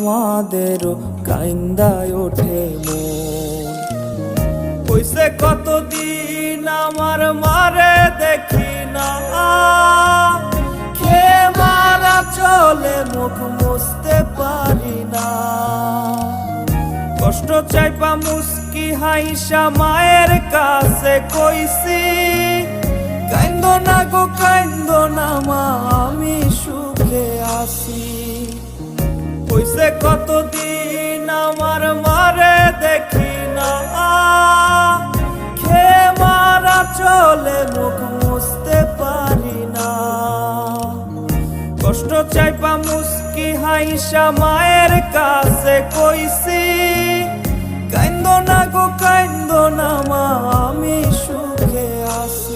আমাদেরও কাইন্দায় ওঠে মন। কইছে কতদিন আমার মারে দেখি না, খেয়ে মারা চলে মুখ মুছতে পারি না। কষ্ট চাইপা মুস্কি হাইসা মায়ের কাছে কইছি, কাইন্দো না গো কাইন্দো না মা, আমি সুখে আছি। কইছে কতদিন আমার মারে দেখি না, খেয়ে মারা চলে মুখ মুছতে পারি না। কষ্ট চাইপা মুস্কি হাইসা মায়ের কাছে কইছি, কাইন্দো না গো কাইন্দো না মা, আমি সুখে আছি।